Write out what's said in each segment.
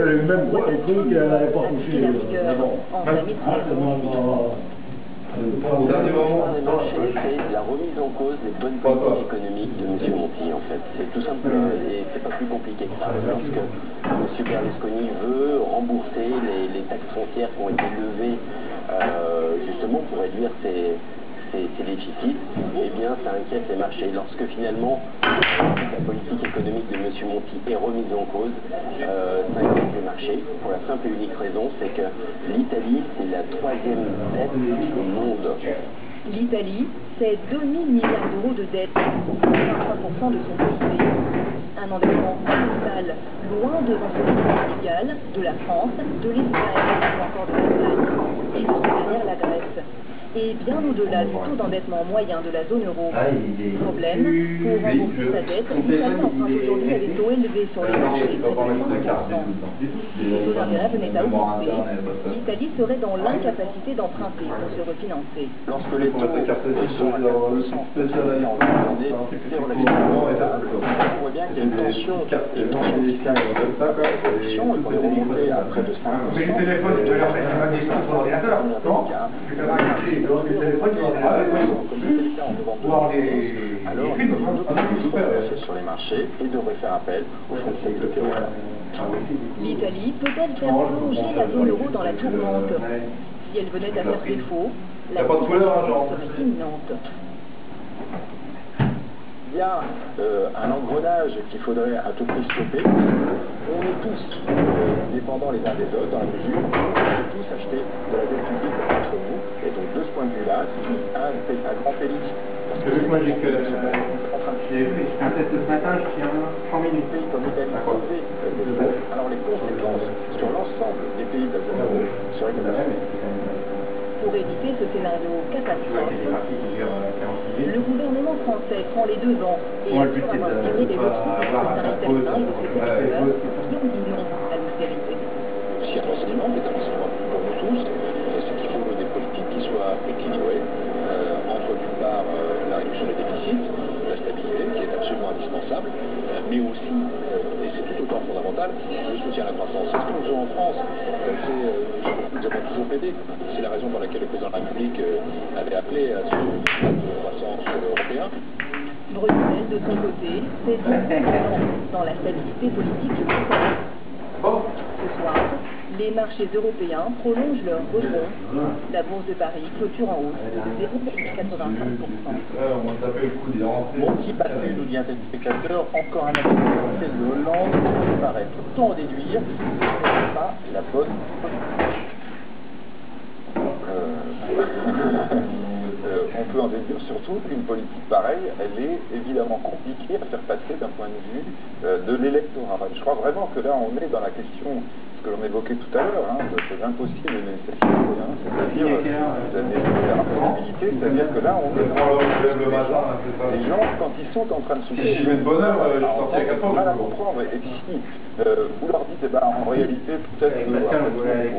a eu le même truc, elle n'avait pas touché. En 2013. Le dernier moment des marchés, c'est la remise en cause des bonnes politiques économiques de M. Monti, en fait. C'est tout simple, et c'est pas plus compliqué que ça. Lorsque M. Berlusconi veut rembourser les taxes foncières qui ont été levées justement pour réduire ses déficits, eh bien ça inquiète les marchés. Lorsque finalement la politique économique de M. Monti est remise en cause, ça inquiète les marchés pour la simple et unique raison, c'est que l'Italie, c'est la troisième dette au monde. L'Italie, c'est 2000 milliards d'euros de dette, 23% de son PIB. Un endettement colossal, loin devant celui du Portugal, de la France, de l'Espagne ou encore de l'Allemagne, et de cette dernière la Grèce. Et bien au-delà du taux d'endettement moyen de la zone euro. Problème, pour rembourser sa dette, l'Italie emprunte aujourd'hui à des taux élevés sur les marchés, près de 5%. Si les taux d'intérêt venaient à augmenter, l'Italie serait dans l'incapacité d'emprunter pour se refinancer. Lorsque les taux sont à 4%, c'est relativement stable, on voit bien qu'il y a une tension fiscale dans la production et qu'on est remonté à près de 5%. Mais le téléphone, tu peux leur faire un dessin sur l'ordinateur, non? Alors, il faut sur les marchés et devrait faire appel au fonds de sécurité européen. L'Italie peut-elle faire plonger la zone euro dans la tourmente? Si elle venait à faire défaut, la catastrophe serait imminente. Il y a un engrenage qu'il faudrait à tout prix stopper. On est tous dépendants les uns des autres dans la mesure où on peut tous acheter de la dette publique entre nous. Et donc de ce point de vue-là, si un grand pays... Parce que vu que moi j'ai fait un test ce matin, je tiens 100 minutes. Pays comme l'Italie alors les conséquences sur l'ensemble des pays de la zone euro seraient catastrophiques. Pour éviter ce scénario catastrophe, le gouvernement français prend les devants et assure avoir tiré des leçons de ses et de ses serviteurs qui ont dit non à l'austérité. Si un renseignement est un renseignement pour nous tous, c'est qu'il faut des politiques qui soient équilibrées entre d'une part la réduction des déficits, la stabilité qui est absolument indispensable, mais aussi, et c'est tout autant fondamental, le soutien à la croissance. C'est ce que nous faisons en France. Nous avons toujours plaidé. C'est la raison pour laquelle le président de la République avait appelé à ce de croissance européen. Bruxelles, de son côté, s'est dit dans la stabilité politique du Conseil. Ce soir, les marchés européens prolongent leur rebond. La bourse de Paris clôture en hausse de 0,85%. Monti battu, nous dit un téléspectateur, encore un avis présidentiel de Hollande qui paraît. Autant en déduire que ce n'est pas la bonne politique. On peut en déduire surtout qu'une politique pareille, elle est évidemment compliquée à faire passer d'un point de vue de l'électorat. Je crois vraiment que là, on est dans la question, ce que l'on évoquait tout à l'heure, de l'impossible et de nécessité, c'est-à-dire de l'interopérabilité, c'est-à-dire que là, on est dans les gens, quand ils sont en train de souffrir, si je mets de bonheur, je sortais à 14 mal à comprendre. Et puis si vous leur dites, en réalité, peut-être que vous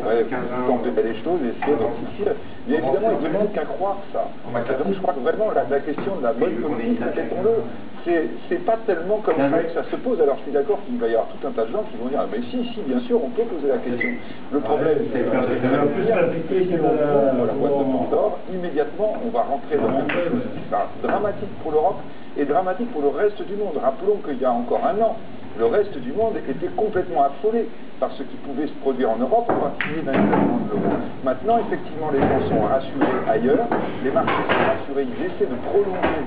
pourrez tenter les choses et essayer d'anticiper. Mais évidemment, ils ne demandent qu'à croire ça. Donc je crois que vraiment la question de la bonne politique, répétons-le, c'est pas tellement comme ça que ça se pose. Alors je suis d'accord qu'il va y avoir tout un tas de gens qui vont dire, mais si, bien sûr, on peut poser la question. Le problème, c'est que si on ouvre la boîte de Pandore, immédiatement, on va rentrer dans quelque chose qui sera dramatique pour l'Europe et dramatique pour le reste du monde. Rappelons qu'il y a encore un an, le reste du monde était complètement affolé par ce qui pouvait se produire en Europe, en particulier dans l'établissement de l'euro. Maintenant, effectivement, les gens sont rassurés ailleurs, les marchés sont rassurés, ils essaient de prolonger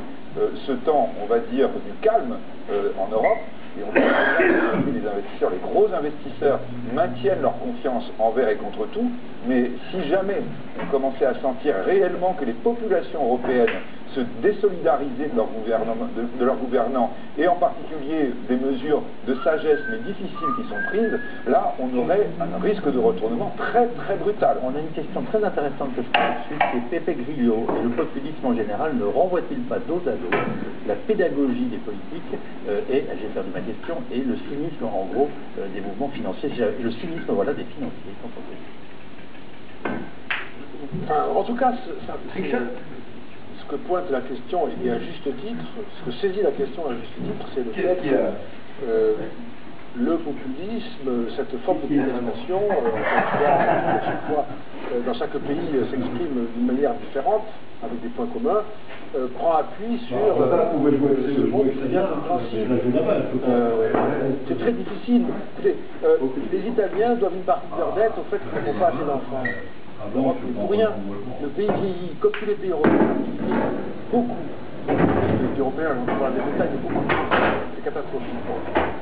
ce temps, on va dire, du calme en Europe. Et on voit que les investisseurs, les gros investisseurs, maintiennent leur confiance envers et contre tout. Mais si jamais on commençait à sentir réellement que les populations européennes se désolidarisaient de leurs gouvernants, et en particulier des mesures de sagesse mais difficiles qui sont prises, là on aurait un risque de retournement très très brutal. On a une question très intéressante que je prends ensuite, c'est Pepe Grillo et le populisme en général ne renvoie-t-il pas dos à dos la pédagogie des politiques et, j'ai perdu ma question, et le cynisme en gros des mouvements financiers, et le cynisme voilà des financiers contre en tout cas, ce que pointe la question, et à juste titre, ce que saisit la question à juste titre, c'est le fait le populisme, cette forme de contestation, dans chaque pays s'exprime d'une manière différente, avec des points communs, prend appui sur ce monde très bien compréhensible. C'est très difficile. Les Italiens doivent une partie de leur dette au fait qu'ils n'ont pas assez d'enfants. L'Europe n'est pour rien. Le pays vieillit, comme tous les pays européens, beaucoup. Les pays européens, on parle des détails, mais beaucoup. C'est catastrophique.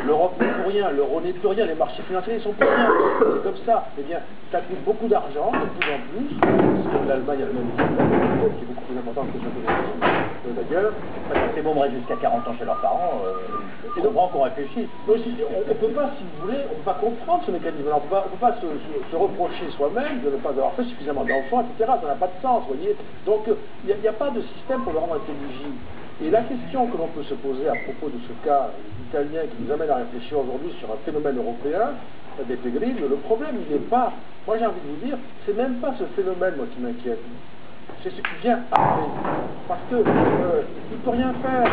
L'Europe n'est pour rien, l'euro n'est plus rien, les marchés financiers ne sont plus rien. C'est comme ça. Eh bien, ça coûte beaucoup d'argent, de plus en plus. Parce que l'Allemagne a le même équilibre, qui est beaucoup plus important que ce d'ailleurs. Ces mômes restent jusqu'à 40 ans chez leurs parents, et donc qu'on réfléchit. On ne peut pas, si vous voulez, on ne peut pas comprendre ce mécanisme. On ne peut pas se reprocher soi-même de ne pas avoir fait suffisamment d'enfants, etc. Ça n'a pas de sens, vous voyez. Donc, il n'y a pas de système pour le rendre intelligible. Et la question que l'on peut se poser à propos de ce cas italien qui nous amène à réfléchir aujourd'hui sur un phénomène européen, Beppe Grillo, le problème, il n'est pas, moi j'ai envie de vous dire, c'est même pas ce phénomène, moi, qui m'inquiète. C'est ce qui vient après. Parce que il ne peut rien faire,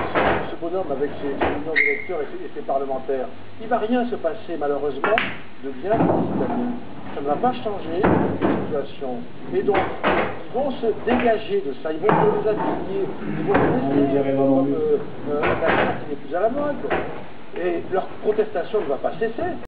ce bonhomme, avec ses millions d'électeurs et ses parlementaires. Il ne va rien se passer, malheureusement, de bien pour les Italiens. Ça ne va pas changer la situation. Et donc, ils vont se dégager de ça, ils vont se déshabiller, ils vont se laisser comme un affaire qui n'est plus à la mode. Et leur protestation ne va pas cesser.